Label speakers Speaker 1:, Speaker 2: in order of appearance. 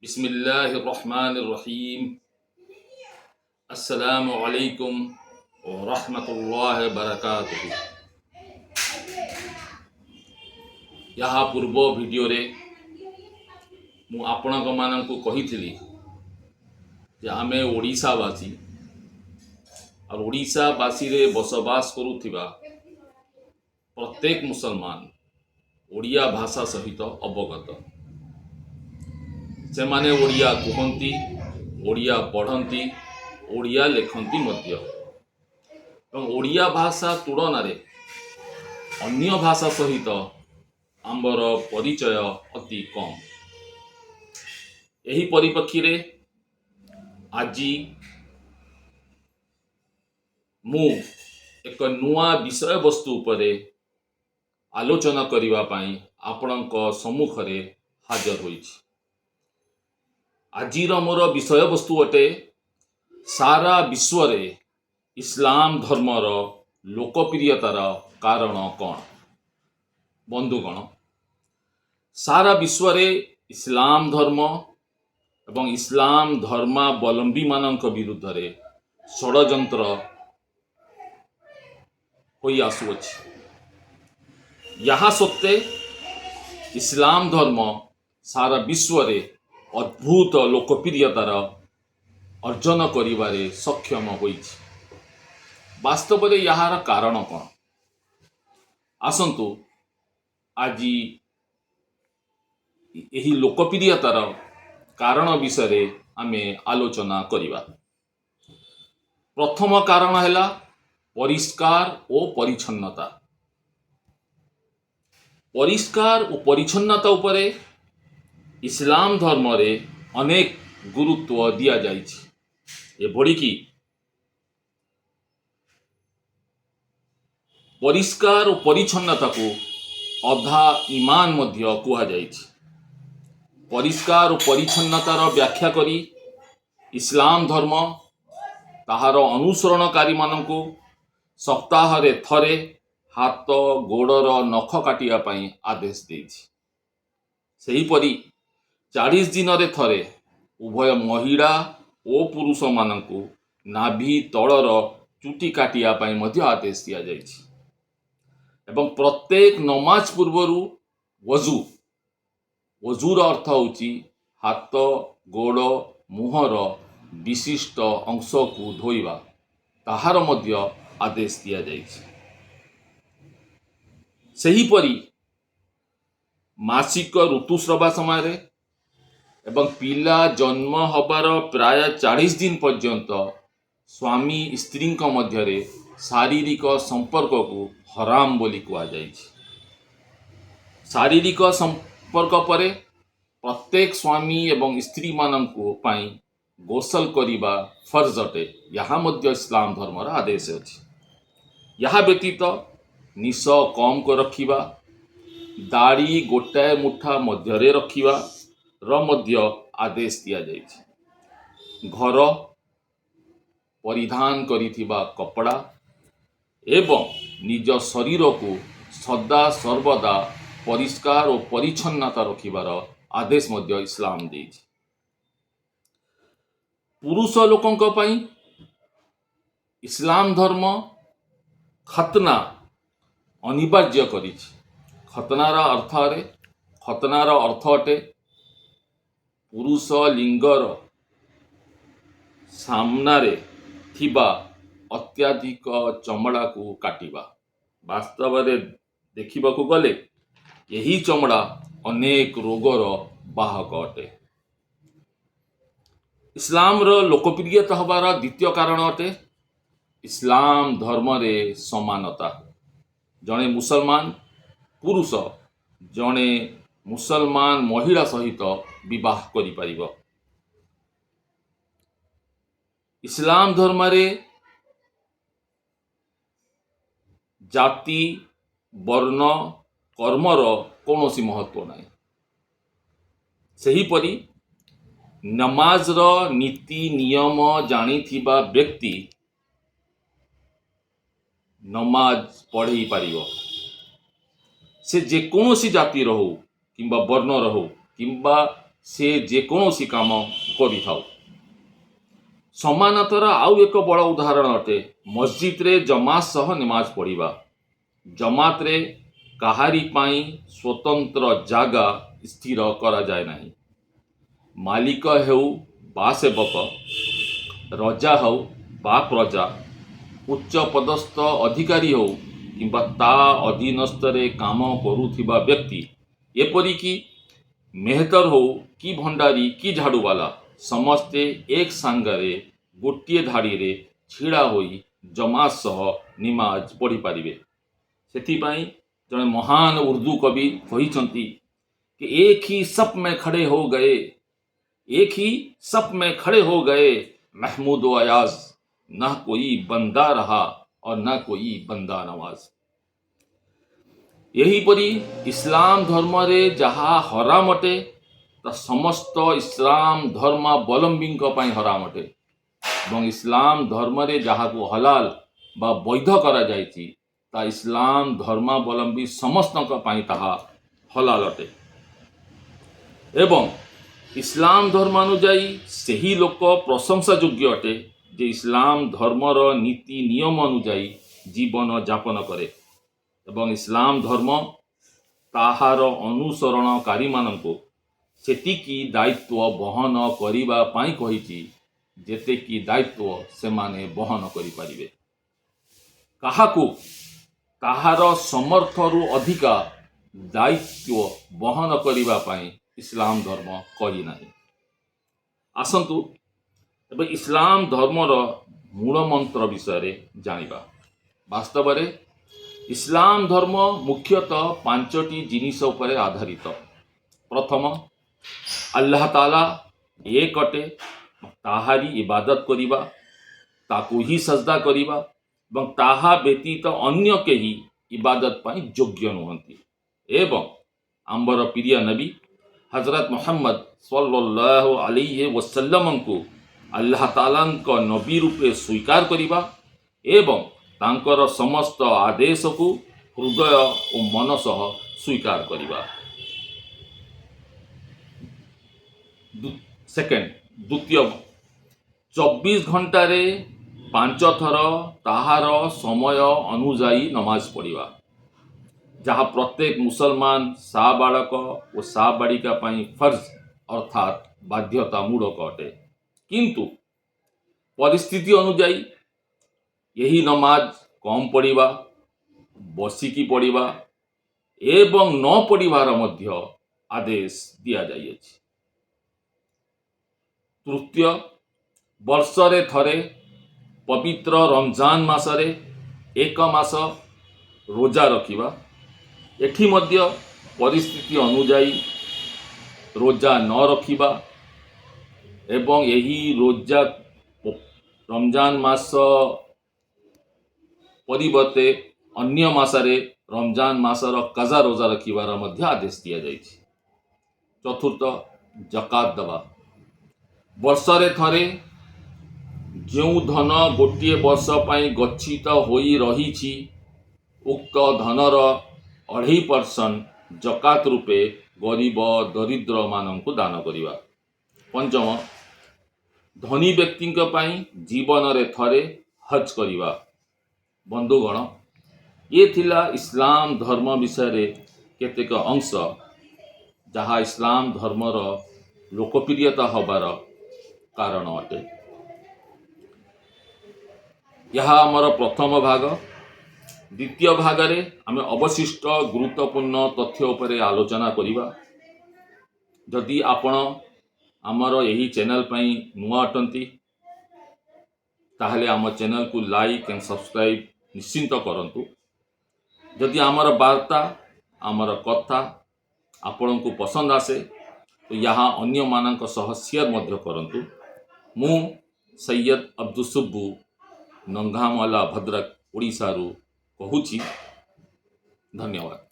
Speaker 1: बिस्मिल्लाहिर्रहमानिर्रहीम। अस्सलामु अलैकुम व रहमतुल्लाहि बरकातुहू। यहाँ पूर्व वीडियो रे मु आपणक माननकु कहिथिली जे आमे ओडिशावासी और ओडिशावासी रे बसवास करुथिबा प्रत्येक मुसलमान ओडिया भाषा सहित अवगत। से माने ओडिया कहती, ओडिया पढ़ती, ओडिया लेखती मध्य। ओडिया भाषा तुलन रे अन्य भाषा सहित आंबर परिचय अति कम। यही परिप्रेक्षी रे आजी मु एक नुआ विषय वस्तु उपरे आलोचना करिवा पाई आपणक सम्मुख रे हाजर होइछि। आजिर मोर विषय वस्तु अटे सारा विश्व रे इस्लाम धर्मर लोकप्रियतार कारण कौन। बंधुगण, सारा विश्व रे इस्लाम धर्म एवं इस्लाम धर्मावलंबी मानक विरुद्ध रे षडयंत्र होई आसुअछि। यहाँ सत्ते इस्लाम धर्म सारा विश्व रे अद्भुत लोकप्रियतार अर्जन करिबारे सक्षम होइछि। वास्तव में यार कारण कौन? आसंतु आज यही लोकप्रियतार कारण विषय आमे आलोचना करिबा। प्रथम कारण हैला परिष्कार और परिच्छन्नता। परिष्कार और परिच्छन्नता उपरे इस्लाम धर्म रे अनेक गुरुत्व दिया जाइछि। ए भड़ी की परिष्कार और परिच्छन्नता को अधा ईमान मध्य कुहा जाइछि। परिष्कार और परिच्छन्नतार व्याख्या करी इस्लाम धर्म ताहार अनुसरणकारी मानकु सप्ताह रे थरे हाथ गोड़र नख काटिया पाई आदेश देइछि। सेहीपरि 40 दिन रे थरे उभय महिला और पुरुष मानकु नाभि तलर चुटी काटिया पाई मध्य आदेश दिया जाइछि। एवं प्रत्येक नमाज पूर्वरु वजूर अर्थ होची हाथ गोड़ मुहर विशिष्ट अंश को धोइबा, ताहार मध्य आदेश दिया जाइछि। सेहीपरि मासिक ऋतुस्रवा समय एवं पिला जन्म हबार प्राय 40 दिन पर्यंत स्वामी स्त्री मध्य शारीरिक संपर्क को हराम बोली कुआ जाइछि। शारीरिक संपर्क परे प्रत्येक स्वामी एवं स्त्री माननकु पाई गोसल करिबा फर्ज अटे। यहाँ मध्य इस्लाम धर्मर आदेश अछि। यहाँ व्यतीत निश कम को रखिबा, दाढ़ी गोटाए मुठा मध्यरे रखिबा र मध्य आदेश दिया जाइछि। घर परिधान करिथिबा कपड़ा एवं निज शरीर को सदा सर्वदा परिष्कार और परिच्छन्नता रखिबार आदेश मध्य इस्लाम देइछि। पुरुष लोकंक पई इस्लाम धर्म खतना अनिवार्य करिछि। खतनार अर्थ अटे पुरुष लिंगर सामनारे थिबा अत्याधिक चमड़ा को काटिबा। वास्तव में देखा गले यही चमड़ा अनेक रोगर बाहक अटे। इस्लाम रो लोकप्रियता हबार द्वितीय कारण अटे इस्लाम धर्म रे समानता। जड़े मुसलमान पुरुष जड़े मुसलमान महिला सहित विवाह करि परिबो। इस्लाम धर्म रे जाति वर्ण कर्मर कौनसी महत्व नहीं। सेहीपरि नमाज रो नीति नियम जानिथिबा व्यक्ति नमाज पढ़ी पारिबो। से जेकोसी जाति रहो किंबा वर्ण रहो किंबा ସେ ଯେକୌଣସି କାମ କରିଥାଉ। ସମାନତାର ଆଉ ଏକ ବଡ଼ ଉଦାହରଣ ଅଟେ ମସଜିଦରେ ଜମାତ ସହ ନିମାଜ ପଢ଼ିବା। ଜମାତରେ କାହାରି ପାଇଁ ସ୍ୱତନ୍ତ୍ର ଜାଗା ସ୍ଥିର କରାଯାଏ ନାହିଁ। ମାଲିକ ହେଉ ବା ସେବକ, ରଜା ହେଉ ବା ପ୍ରଜା, ଉଚ୍ଚ ପଦସ୍ଥ ଅଧିକାରୀ ହେଉ କିମ୍ବା ତା ଅଧୀନସ୍ଥରେ କାମ କରୁଥିବା ବ୍ୟକ୍ତି, ଏପରିକି ମେହତର ହେଉ କି ଭଣ୍ଡାରୀ କି ଝାଡ଼ୁବାଲା, ସମସ୍ତେ ଏକ ସାଙ୍ଗରେ ଗୋଟିଏ ଧାଡ଼ିରେ ଛିଡ଼ା ହୋଇ ଜମାତ ସହ ନିମାଜ ପଢ଼ିପାରିବେ। ସେଥିପାଇଁ ଜଣେ ମହାନ ଉର୍ଦ୍ଦୁ କବି କହିଛନ୍ତି कि एक ही सफ में खड़े हो गए, एक ही सफ में खड़े हो गए महमूद व अयाज, न कोई बंदा रहा और न कोई बंदा नवाज। यहीपरि इस्लाम धर्मरे जहाँ हराम अटे ता समस्त इस्लाम धर्मावलम्बी हराम अटे और इस्लाम धर्मरे जहाँ को हलाल बा वैध करा जायछि ता इस्लाम धर्मावलम्बी समस्त ताहा हलाल अटे। एवं इस्लाम धर्मानुजाई सही लोक प्रशंसा योग्य अटे जे इस्लाम धर्मर नीति नियम अनुजाई जीवन यापन करे एवं इस्लाम धर्म ताहार अनुसरणकारी माननको सेतिकी दायित्व बहन करिबा पाई कहिछि जेतेकी दायित्व सेमाने बहन करि परिबे। काहाकू ताहार समर्थरू अधिका दायित्व बहन करिबा पाई इस्लाम धर्म कहि नाही। आसंतु एबे इस्लाम धर्मर मूल मंत्र विषय जानिबा। वास्तव में इस्लाम धर्म मुख्यतः 5टी जिनिस उपरे आधारित। प्रथम, अल्लाह ताला एक अटे, ताहारी इबादत करिबा, ताकू ही सजदा करिबा एवं ताहा व्यतीत अन्य केही इबादत पाई योग्य नुहंती। एवं आंबर प्रिय नबी हजरत मोहम्मद सल्लल्लाहु अलैहि वसल्लम को अल्लाह तालांक नबी रूपे स्वीकार करिबा एवं तांकर समस्त आदेश को हृदय और मन सह स्वीकार करिबा। सेकेंड, द्वितीय, 24 घंटारे 5 थर ताहार समय अनुजाई नमाज पढ़िबा, जहाँ प्रत्येक मुसलमान साबालक और साबालिका पाई फर्ज अर्थात बाध्यतामूलक अटे। किंतु परिस्थिति अनुजाई यही नमाज कम पढ़िबा, बसिकी पढ़िबा एवं न पढ़िबार मध्य आदेश दिया जाइएछि। तृतीय, वर्षरे थरे पवित्र रमजान मासरे 1 मास रोजा रखिबा। एठी मध्य परिस्थिति अनुजाई रोजा न रखिबा एवं यही रोजा रमजान मास परिवर्ते अन्य मासरे रमजान मासर कजा रोजा रखिबार मध्य आदेश दिया जाइछि। चतुर्थ, जकात दबा। वर्षरे थरे जो धन गोटे वर्ष पाई गच्छित होई रहिछि उक्त धनर 2.5% जकात रूपे गरीब दरिद्र मानंकु दान करिबा। पंचम, धनी व्यक्ति जीवन रे थरे हज करिबा। बंधुगण, ये थिला इस्लाम धर्म विषय रे केतेक अंश जहाँ इस्लाम धर्मर लोकप्रियता हबार कारण अटे। यह आमर प्रथम भाग। द्वितीय भागरे आम अवशिष्ट गुरुत्वपूर्ण तथ्य उपरे आलोचना करिबा। जदि आपण आमर यही चैनल पई नुआ अटंती ताहले आम चैनल को लाइक एंड सब्सक्राइब निश्चिंत करंतु। जदि आमर वार्ता आमर कथा आपण को पसंद आसे तो यहाँ अन्य मानक सह शेयर मध्य करंतु। मु सैयद अब्दुल सुब्बू नंगामला भद्रक ओडिशा कहूची। धन्यवाद।